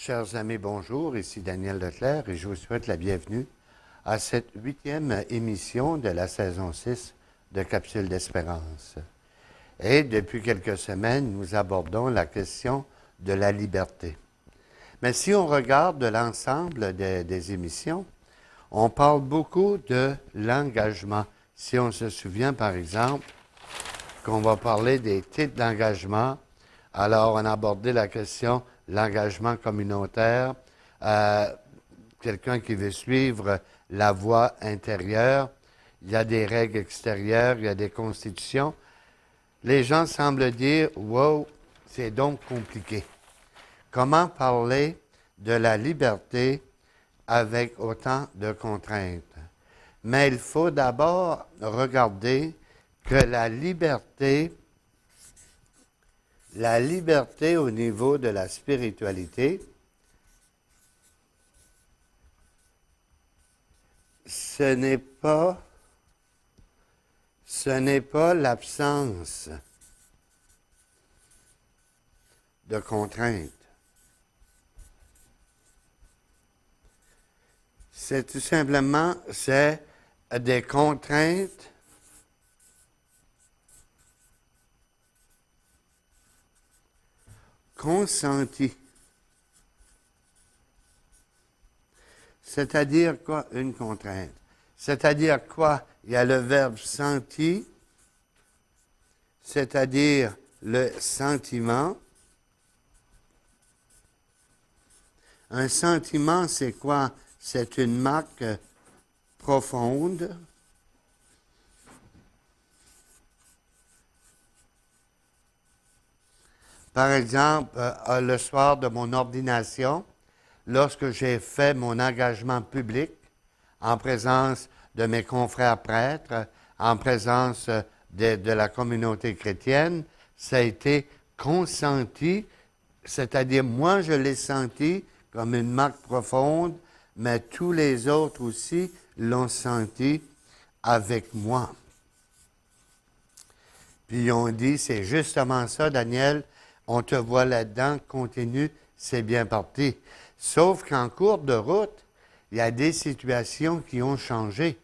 Chers amis, bonjour. Ici Daniel Leclerc et je vous souhaite la bienvenue à cette 8e émission de la saison 6 de Capsules d'Espérance. Et depuis quelques semaines, nous abordons la question de la liberté. Mais si on regarde l'ensemble des émissions, on parle beaucoup de l'engagement. Si on se souvient, par exemple, qu'on va parler des types d'engagement, alors on a abordé la question l'engagement communautaire, quelqu'un qui veut suivre la voie intérieure, il y a des règles extérieures, il y a des constitutions. Les gens semblent dire, wow, c'est donc compliqué. Comment parler de la liberté avec autant de contraintes? Mais il faut d'abord regarder que la liberté au niveau de la spiritualité, ce n'est pas l'absence de contraintes. C'est tout simplement, des contraintes consenties. C'est-à-dire quoi, une contrainte? C'est-à-dire quoi? Il y a le verbe senti, c'est-à-dire le sentiment. Un sentiment, c'est quoi? C'est une marque profonde. Par exemple, le soir de mon ordination, lorsque j'ai fait mon engagement public en présence de mes confrères prêtres, en présence de la communauté chrétienne, ça a été consenti, c'est-à-dire moi je l'ai senti comme une marque profonde, mais tous les autres aussi l'ont senti avec moi. Puis on dit, c'est justement ça, Daniel, on te voit là-dedans, continue, c'est bien parti. Sauf qu'en cours de route, il y a des situations qui ont changé.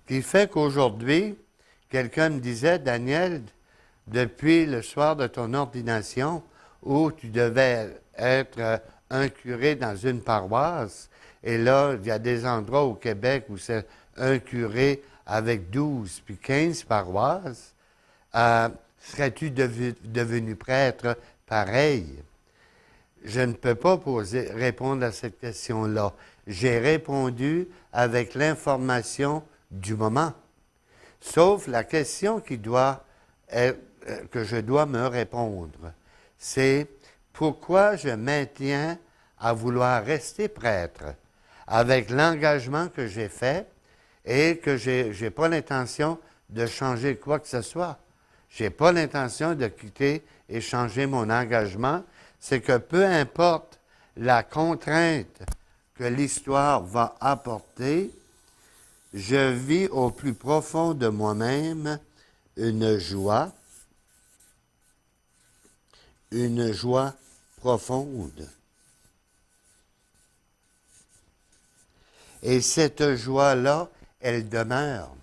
Qui fait qu'aujourd'hui, quelqu'un me disait, Daniel, depuis le soir de ton ordination, où tu devais être un curé dans une paroisse, et là, il y a des endroits au Québec où c'est un curé avec 12 puis 15 paroisses, serais-tu devenu prêtre pareil? Je ne peux pas répondre à cette question-là. J'ai répondu avec l'information du moment. Sauf la question que je dois me répondre, c'est pourquoi je maintiens à vouloir rester prêtre avec l'engagement que j'ai fait et que je n'ai pas l'intention de changer quoi que ce soit. Je n'ai pas l'intention de quitter et changer mon engagement. C'est que peu importe la contrainte que l'histoire va apporter, je vis au plus profond de moi-même une joie profonde. Et cette joie-là, elle demeure.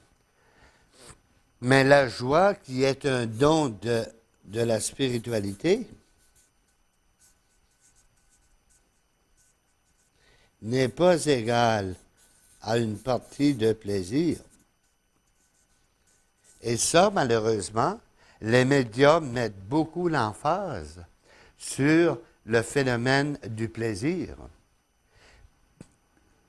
Mais la joie qui est un don de la spiritualité n'est pas égale à une partie de plaisir. Et ça, malheureusement, les médiums mettent beaucoup l'emphase sur le phénomène du plaisir.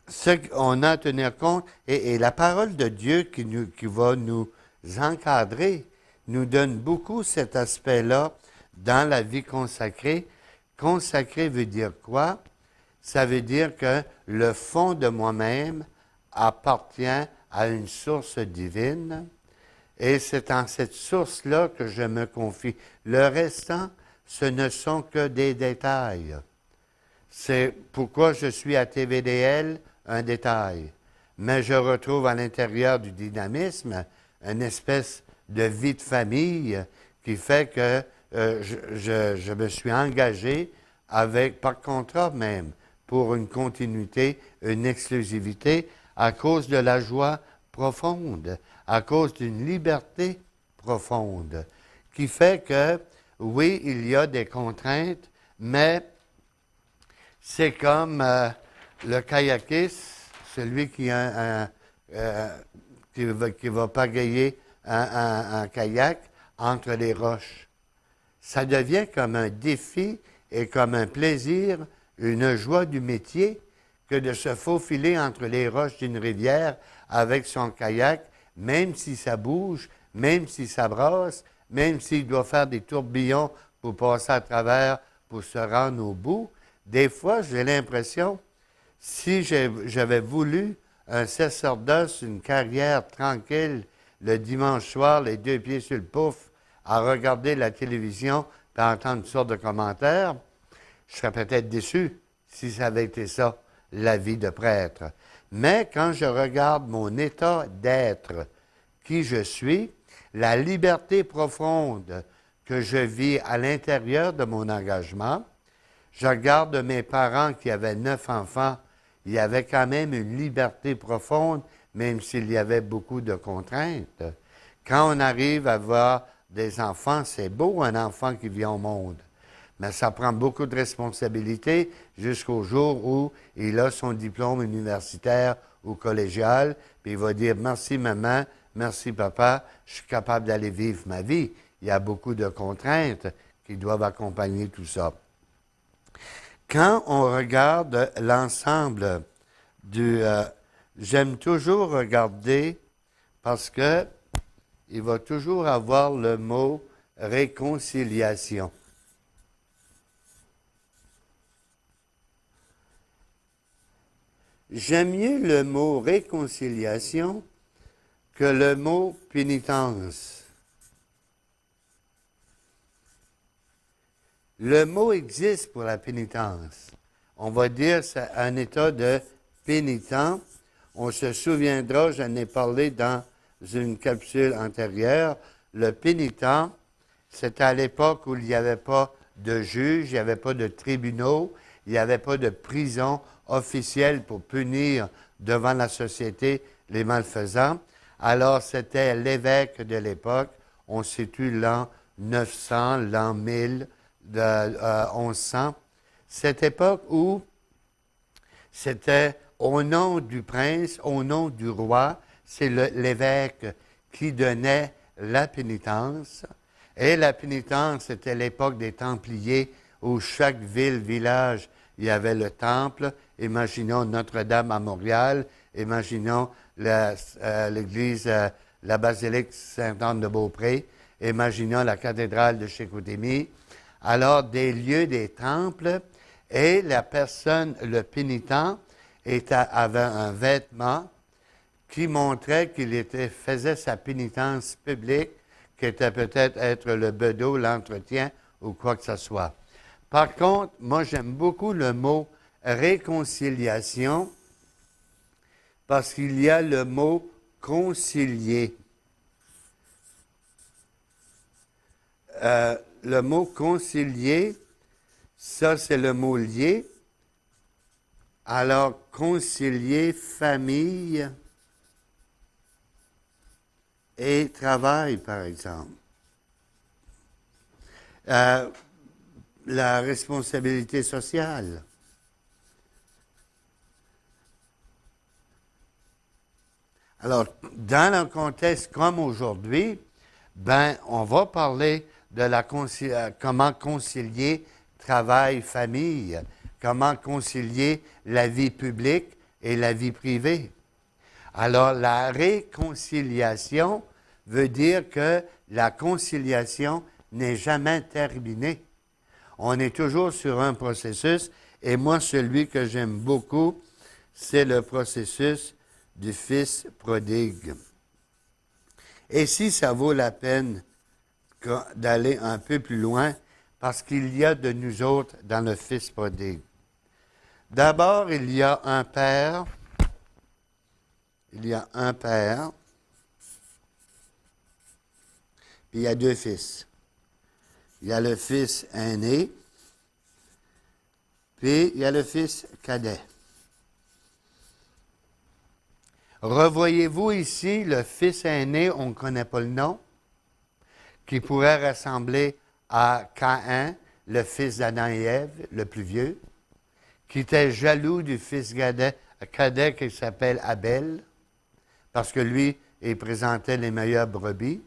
Ce qu'on a à tenir compte, et la parole de Dieu qui va nous encadrer, nous donne beaucoup cet aspect-là dans la vie consacrée. Consacré veut dire quoi? Ça veut dire que le fond de moi-même appartient à une source divine et c'est en cette source-là que je me confie. Le restant, ce ne sont que des détails. C'est pourquoi je suis à TVDL, un détail. Mais je retrouve à l'intérieur du dynamisme une espèce de vie de famille qui fait que je me suis engagé par contrat même, pour une continuité, une exclusivité, à cause de la joie profonde, à cause d'une liberté profonde, qui fait que, oui, il y a des contraintes, mais c'est comme le kayakiste, celui qui va pagayer un kayak entre les roches. Ça devient comme un défi et comme un plaisir, une joie du métier, que de se faufiler entre les roches d'une rivière avec son kayak, même si ça bouge, même si ça brasse, même s'il doit faire des tourbillons pour passer à travers, pour se rendre au bout. Des fois, j'ai l'impression, si j'avais voulu un sacerdoce, une carrière tranquille, le dimanche soir, les deux pieds sur le pouf, à regarder la télévision et à entendre toutes sortes de commentaires, je serais peut-être déçu si ça avait été ça, la vie de prêtre. Mais quand je regarde mon état d'être, qui je suis, la liberté profonde que je vis à l'intérieur de mon engagement, je regarde mes parents qui avaient 9 enfants, il y avait quand même une liberté profonde, même s'il y avait beaucoup de contraintes. Quand on arrive à voir des enfants, c'est beau un enfant qui vient au monde. Mais ça prend beaucoup de responsabilités jusqu'au jour où il a son diplôme universitaire ou collégial, puis il va dire « Merci maman, merci papa, je suis capable d'aller vivre ma vie ». Il y a beaucoup de contraintes qui doivent accompagner tout ça. Quand on regarde l'ensemble j'aime toujours regarder parce que il va toujours avoir le mot réconciliation. J'aime mieux le mot réconciliation que le mot pénitence. Le mot existe pour la pénitence. On va dire c'est un état de pénitent. On se souviendra, j'en ai parlé dans une capsule antérieure. Le pénitent, c'était à l'époque où il n'y avait pas de juge, il n'y avait pas de tribunaux, il n'y avait pas de prison officielle pour punir devant la société les malfaisants. Alors, c'était l'évêque de l'époque. On situe l'an 900, l'an 1000, de 1100. Cette époque où c'était au nom du prince, au nom du roi, c'est l'évêque qui donnait la pénitence. Et la pénitence, c'était l'époque des Templiers, où chaque ville, village, il y avait le temple. Imaginons Notre-Dame à Montréal, imaginons l'église, la basilique Sainte-Anne-de-Beaupré, imaginons la cathédrale de Chicoutimi. Alors, des lieux, des temples, et la personne, le pénitent, avait un vêtement qui montrait qu'il faisait sa pénitence publique, qui était peut-être être le bedeau, l'entretien ou quoi que ce soit. Par contre, moi, j'aime beaucoup le mot réconciliation parce qu'il y a le mot concilier. Le mot concilier, ça, c'est le mot lier. Alors, concilier famille et travail, par exemple. La responsabilité sociale. Alors, dans un contexte comme aujourd'hui, on va parler de comment concilier travail, famille, comment concilier la vie publique et la vie privée. Alors, la réconciliation veut dire que la conciliation n'est jamais terminée. On est toujours sur un processus, et moi, celui que j'aime beaucoup, c'est le processus du fils prodigue. Et si ça vaut la peine d'aller un peu plus loin, parce qu'il y a de nous autres dans le fils prodigue. D'abord, il y a un père. Il y a un père. Puis il y a deux fils. Il y a le fils aîné Puis, il y a le fils cadet. Revoyez-vous ici le fils aîné, on ne connaît pas le nom, qui pourrait ressembler à Caïn, le fils d'Adam et Ève, le plus vieux, qui était jaloux du fils cadet qui s'appelle Abel, parce que lui, il présentait les meilleures brebis.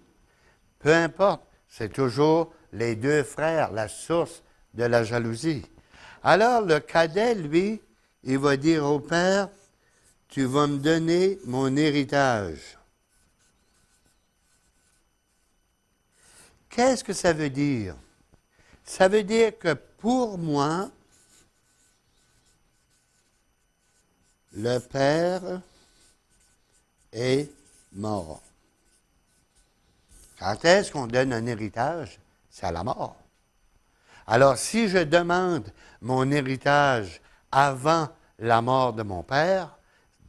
Peu importe, c'est toujours les deux frères, la source de la jalousie. Alors, le cadet, lui, il va dire au père, « Tu vas me donner mon héritage. » Qu'est-ce que ça veut dire? Ça veut dire que pour moi, le père est mort. Quand est-ce qu'on donne un héritage? C'est à la mort. Alors, si je demande mon héritage avant la mort de mon père,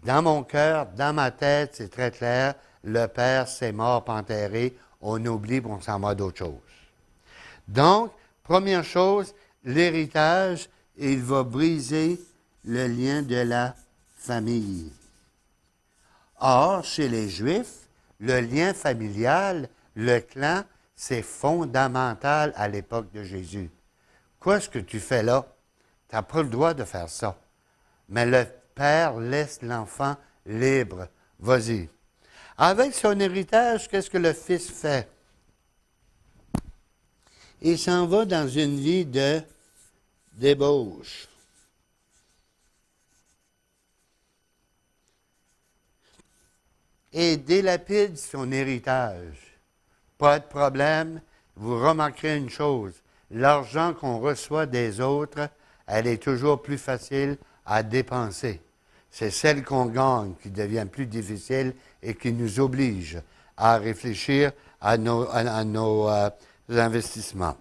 dans mon cœur, dans ma tête, c'est très clair, le père, c'est mort, pas enterré, on oublie, on s'en va d'autre chose. Donc, première chose, l'héritage, il va briser le lien de la famille. Or, chez les Juifs, le lien familial, le clan, c'est fondamental à l'époque de Jésus. Qu'est-ce que tu fais là? Tu n'as pas le droit de faire ça. Mais le père laisse l'enfant libre. Vas-y. Avec son héritage, qu'est-ce que le fils fait? Il s'en va dans une vie de débauche. Et délapide son héritage. Pas de problème. Vous remarquerez une chose. L'argent qu'on reçoit des autres, elle est toujours plus facile à dépenser. C'est celle qu'on gagne qui devient plus difficile et qui nous oblige à réfléchir à nos investissements.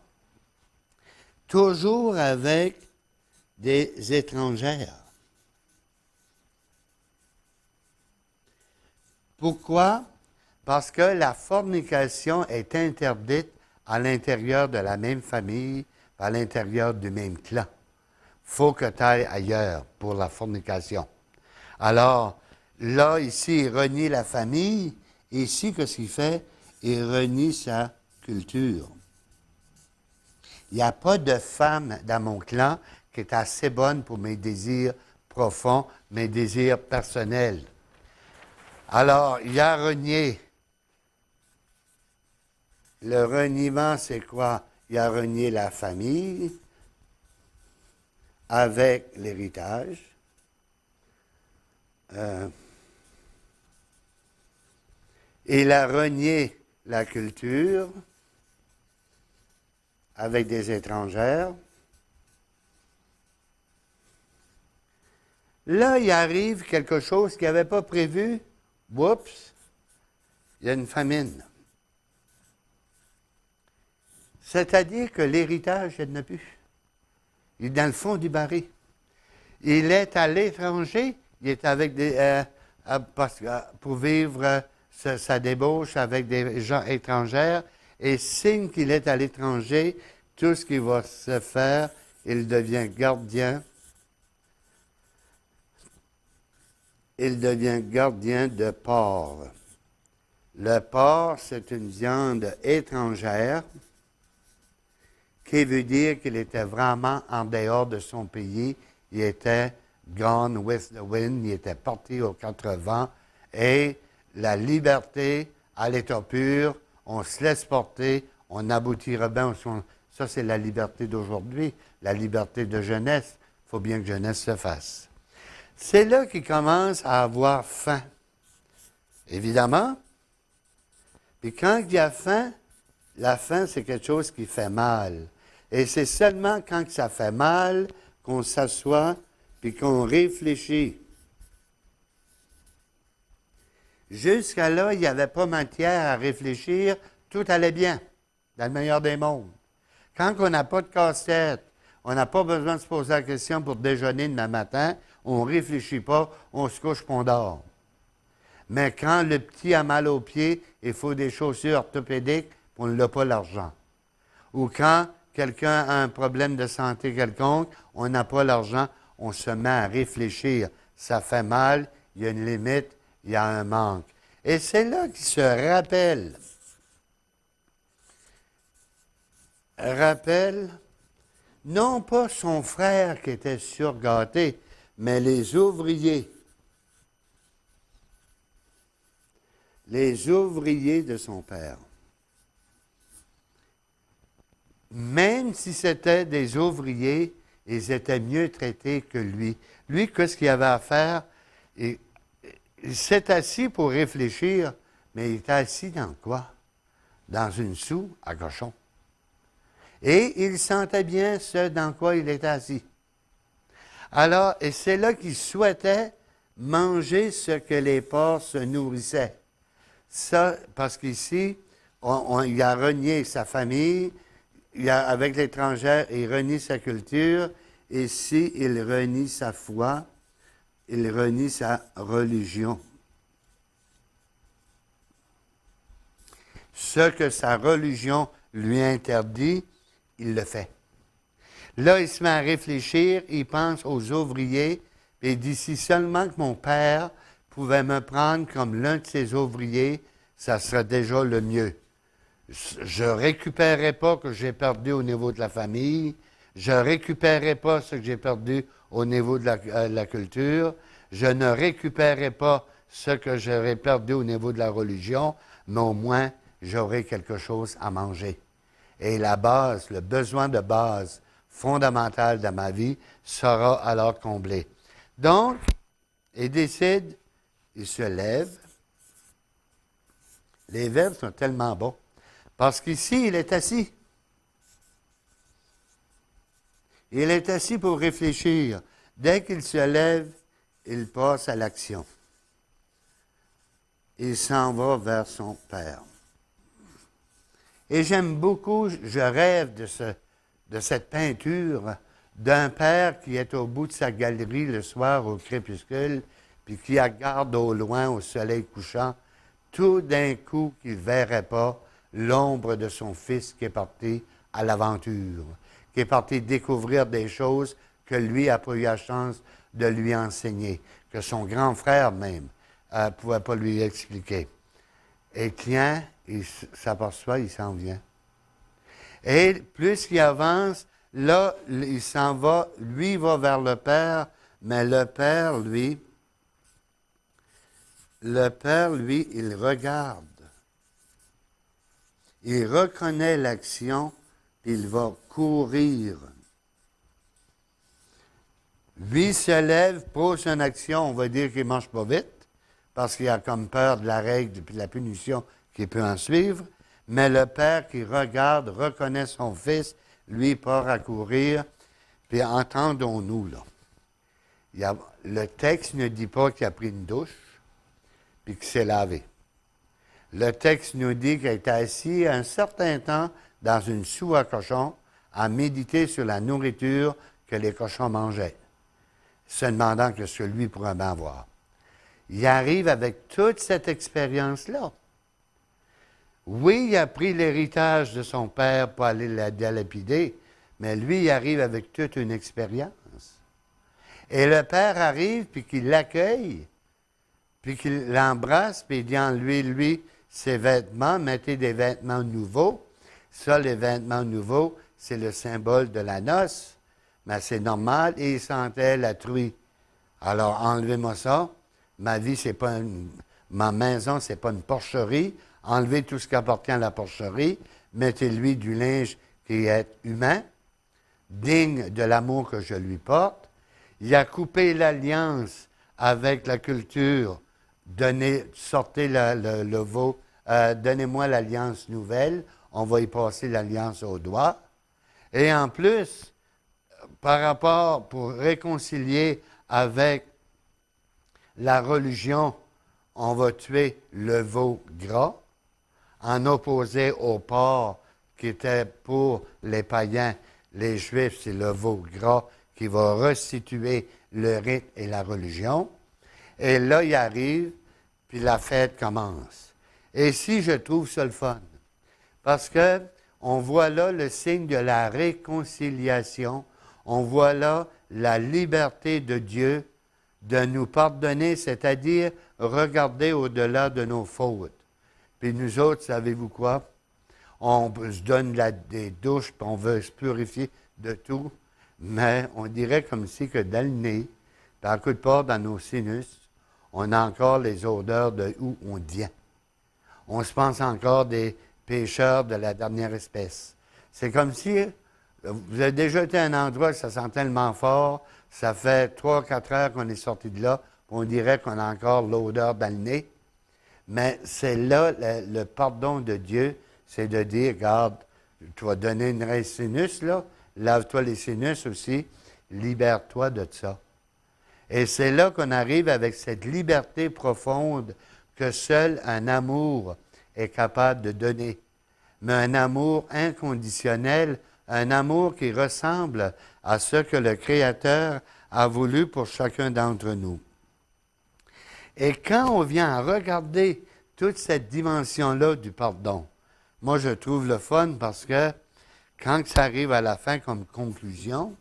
Toujours avec des étrangères. Pourquoi? Parce que la fornication est interdite à l'intérieur de la même famille, à l'intérieur du même clan. Il faut que tu ailles ailleurs pour la fornication. Alors, là, ici, il renie la famille. Ici, qu'est-ce qu'il fait? Il renie sa culture. Il n'y a pas de femme dans mon clan qui est assez bonne pour mes désirs profonds, mes désirs personnels. Alors, il a renié. Le reniement, c'est quoi? Il a renié la famille avec l'héritage. Il a renié la culture avec des étrangères. Là, il arrive quelque chose qu'il n'avait pas prévu. Oups, il y a une famine. C'est-à-dire que l'héritage, il n'y en a plus. Il est dans le fond du baril. Il est à l'étranger, il est avec pour vivre sa débauche avec des gens étrangers, et signe qu'il est à l'étranger, tout ce qui va se faire, il devient gardien. Il devient gardien de porc. Le porc, c'est une viande étrangère qui veut dire qu'il était vraiment en dehors de son pays. Il était gone with the wind, il était parti aux quatre vents. Et la liberté à l'état pur, on se laisse porter, on aboutira bien. Ça, c'est la liberté d'aujourd'hui, la liberté de jeunesse. Il faut bien que jeunesse se fasse. C'est là qu'il commence à avoir faim. Évidemment. Puis quand il y a faim, la faim, c'est quelque chose qui fait mal. Et c'est seulement quand ça fait mal qu'on s'assoit puis qu'on réfléchit. Jusqu'à là, il n'y avait pas matière à réfléchir, tout allait bien, dans le meilleur des mondes. Quand on n'a pas de casse-tête, on n'a pas besoin de se poser la question pour déjeuner demain matin, on ne réfléchit pas, on se couche, on dort. Mais quand le petit a mal aux pieds, il faut des chaussures orthopédiques, on n'a pas l'argent. Ou quand quelqu'un a un problème de santé quelconque, on n'a pas l'argent, on se met à réfléchir. Ça fait mal, il y a une limite, il y a un manque. Et c'est là qu'il se rappelle non pas son frère qui était surgâté, mais les ouvriers. Les ouvriers de son père. Même si c'était des ouvriers, ils étaient mieux traités que lui. Lui, qu'est-ce qu'il avait à faire? Il s'est assis pour réfléchir, mais il était assis dans quoi? Dans une soue à cochon. Et il sentait bien ce dans quoi il était assis. Alors, et c'est là qu'il souhaitait manger ce que les porcs se nourrissaient. Ça, parce qu'ici, il a renié sa famille, avec l'étrangère, il renie sa culture. Ici, il renie sa foi, il renie sa religion. Ce que sa religion lui interdit, il le fait. Là, il se met à réfléchir, il pense aux ouvriers, et il dit, si seulement que mon père pouvait me prendre comme l'un de ses ouvriers, ça serait déjà le mieux. Je ne récupérerai pas ce que j'ai perdu au niveau de la famille, je ne récupérerai pas ce que j'ai perdu au niveau de la culture, je ne récupérerai pas ce que j'aurais perdu au niveau de la religion, mais au moins, j'aurai quelque chose à manger. Et la base, le besoin de base fondamental de ma vie sera alors comblé. Donc, il décide, il se lève. Les verbes sont tellement bons. Parce qu'ici, il est assis. Il est assis pour réfléchir. Dès qu'il se lève, il passe à l'action. Il s'en va vers son père. Et j'aime beaucoup, je rêve de cette peinture d'un père qui est au bout de sa galerie le soir au crépuscule, puis qui regarde au loin au soleil couchant, tout d'un coup qu'il ne verrait pas l'ombre de son fils qui est parti à l'aventure, qui est parti découvrir des choses que lui n'a pas eu la chance de lui enseigner, que son grand frère même ne pouvait pas lui expliquer. Et tiens, il s'aperçoit, il s'en vient. Et plus il avance, là, il s'en va, lui va vers le Père, mais le Père, lui, il regarde. Il reconnaît l'action, puis il va courir. Lui se lève, pose une action, on va dire qu'il ne marche pas vite, parce qu'il a comme peur de la règle et de la punition qui peut en suivre. Mais le père qui regarde, reconnaît son fils, lui part à courir. Puis entendons-nous, là. Le texte ne dit pas qu'il a pris une douche, puis qu'il s'est lavé. Le texte nous dit qu'il était assis un certain temps dans une soue à cochon, à méditer sur la nourriture que les cochons mangeaient, se demandant que ce que lui pourrait bien voir. Il arrive avec toute cette expérience-là. Oui, il a pris l'héritage de son père pour aller la dilapider, mais lui, il arrive avec toute une expérience. Et le père arrive, puis qu'il l'accueille, puis qu'il l'embrasse, puis il dit en lui, ses vêtements, mettez des vêtements nouveaux. Ça, les vêtements nouveaux, c'est le symbole de la noce, mais c'est normal, et il sentait la truie. Alors, enlevez-moi ça. Ma vie, c'est pas ma maison, c'est pas une porcherie. Enlevez tout ce qui appartient à la porcherie. Mettez-lui du linge qui est humain, digne de l'amour que je lui porte. Il a coupé l'alliance avec la culture. Sortez le veau. Donnez-moi l'alliance nouvelle. On va y passer l'alliance au doigt. Et en plus, par rapport, pour réconcilier avec la religion, on va tuer le veau gras, en opposé au porc qui était pour les païens. Les Juifs, c'est le veau gras qui va restituer le rite et la religion. Et là, il arrive, puis la fête commence. Et si je trouve ça le fun, parce que on voit là le signe de la réconciliation. On voit là la liberté de Dieu de nous pardonner, c'est-à-dire regarder au-delà de nos fautes. Puis nous autres, savez-vous quoi? On se donne des douches, puis on veut se purifier de tout, mais on dirait comme si que dans le nez, par coup de part dans nos sinus, on a encore les odeurs de où on vient. On se pense encore des pécheurs de la dernière espèce. C'est comme si vous avez déjà été à un endroit où ça sent tellement fort, ça fait 3-4 heures qu'on est sorti de là, on dirait qu'on a encore l'odeur dans le nez. Mais c'est là le pardon de Dieu, c'est de dire, regarde, tu vas donner une rince sinus, là, lave-toi les sinus aussi, libère-toi de ça. Et c'est là qu'on arrive avec cette liberté profonde que seul un amour est capable de donner. Mais un amour inconditionnel, un amour qui ressemble à ce que le Créateur a voulu pour chacun d'entre nous. Et quand on vient à regarder toute cette dimension-là du pardon, moi je trouve le fun parce que quand ça arrive à la fin comme conclusion,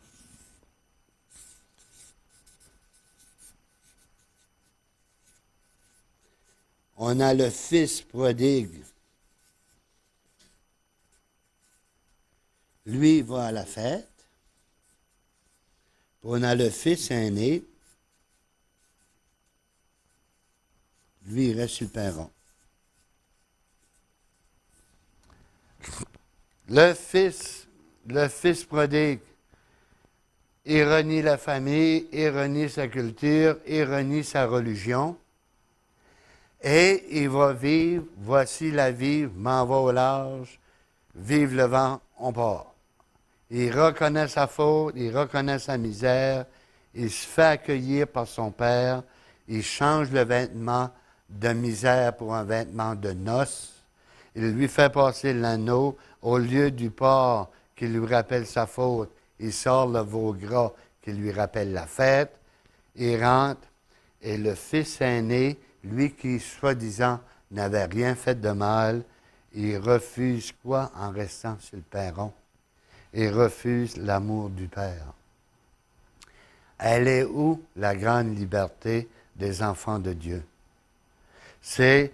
on a le fils prodigue. Lui va à la fête. On a le fils aîné. Lui, il reste sur le perron. Le fils prodigue, il renie la famille, il renie sa culture, il renie sa religion. Et il va vivre, voici la vie, m'en va au large, vive le vent, on part. Il reconnaît sa faute, il reconnaît sa misère, il se fait accueillir par son père, il change le vêtement de misère pour un vêtement de noces, il lui fait passer l'anneau au lieu du porc qui lui rappelle sa faute, il sort le veau gras qui lui rappelle la fête, il rentre et le fils aîné, lui qui, soi-disant, n'avait rien fait de mal, il refuse quoi en restant sur le perron? Il refuse l'amour du Père. Elle est où la grande liberté des enfants de Dieu? C'est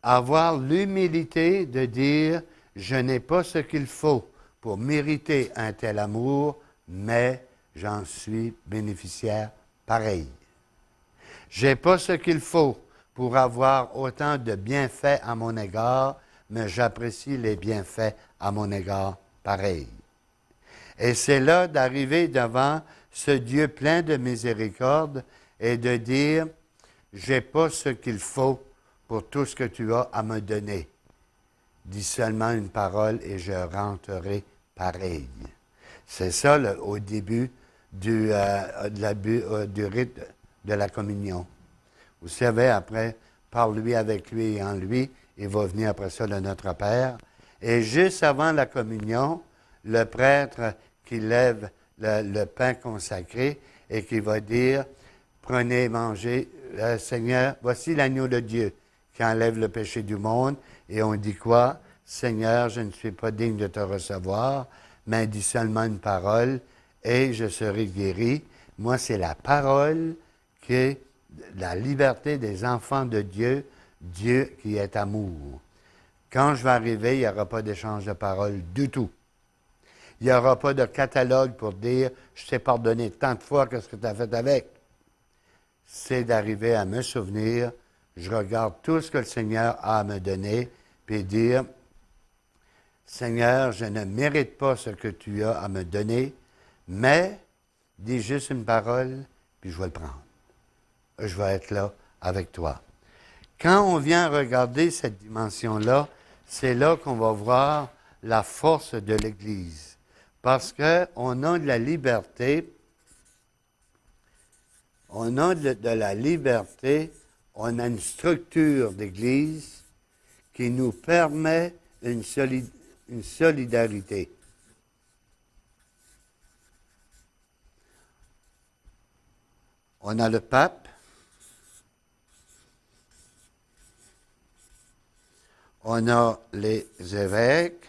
avoir l'humilité de dire, je n'ai pas ce qu'il faut pour mériter un tel amour, mais j'en suis bénéficiaire pareil. Je n'ai pas ce qu'il faut pour avoir autant de bienfaits à mon égard, mais j'apprécie les bienfaits à mon égard pareil. Et c'est là d'arriver devant ce Dieu plein de miséricorde et de dire, j'ai pas ce qu'il faut pour tout ce que tu as à me donner. Dis seulement une parole et je rentrerai pareil. C'est ça au début du rite de la communion. Vous savez, après, par lui, avec lui et en lui, il va venir après ça le Notre Père. Et juste avant la communion, le prêtre qui lève le pain consacré et qui va dire, prenez, mangez, Seigneur, voici l'agneau de Dieu qui enlève le péché du monde. Et on dit quoi? Seigneur, je ne suis pas digne de te recevoir, mais dis seulement une parole et je serai guéri. Moi, c'est la parole qui est la liberté des enfants de Dieu, Dieu qui est amour. Quand je vais arriver, il n'y aura pas d'échange de paroles du tout. Il n'y aura pas de catalogue pour dire « je t'ai pardonné tant de fois, qu'est-ce que tu as fait avec? » C'est d'arriver à me souvenir, je regarde tout ce que le Seigneur a à me donner, puis dire « Seigneur, je ne mérite pas ce que tu as à me donner, mais dis juste une parole, puis je vais le prendre. Je vais être là avec toi. » Quand on vient regarder cette dimension-là, c'est là qu'on va voir la force de l'Église. Parce qu'on a de la liberté, on a de la liberté, on a une structure d'Église qui nous permet une solidarité. On a le pape, on a les évêques,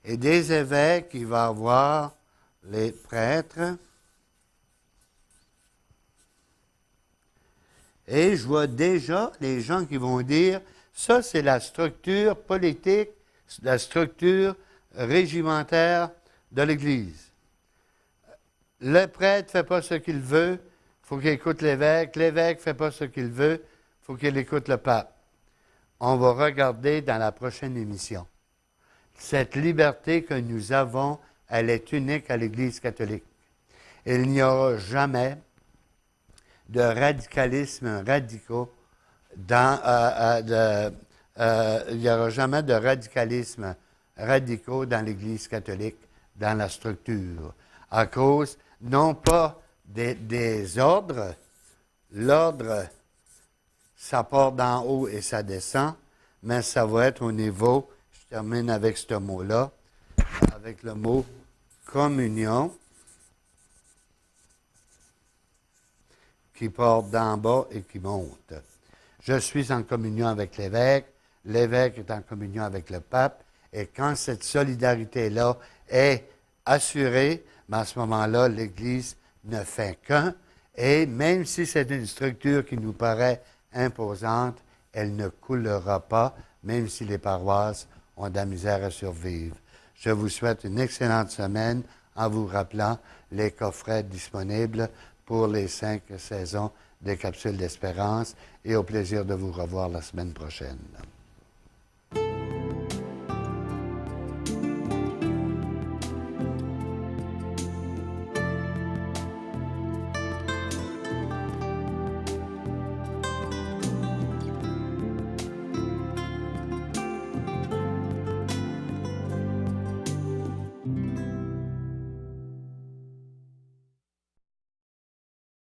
Et des évêques, il va y avoir les prêtres. Et je vois déjà les gens qui vont dire, ça c'est la structure politique, la structure régimentaire de l'Église. Le prêtre ne fait pas ce qu'il veut, il faut qu'il écoute l'évêque. L'évêque ne fait pas ce qu'il veut, il faut qu'il écoute le pape. On va regarder dans la prochaine émission. Cette liberté que nous avons, elle est unique à l'Église catholique. Il n'y aura jamais de radicalisme radicaux il n'y aura jamais de radicalisme radicaux dans l'Église catholique, dans la structure, à cause non pas des ordres, l'ordre, ça part d'en haut et ça descend, mais ça va être au niveau, je termine avec ce mot-là, avec le mot communion, qui part d'en bas et qui monte. Je suis en communion avec l'évêque, l'évêque est en communion avec le pape, et quand cette solidarité-là est assurée, ben à ce moment-là, l'Église ne fait qu'un, et même si c'est une structure qui nous paraît imposante, elle ne coulera pas, même si les paroisses ont de la misère à survivre. Je vous souhaite une excellente semaine en vous rappelant les coffrets disponibles pour les 5 saisons des Capsules d'Espérance et au plaisir de vous revoir la semaine prochaine.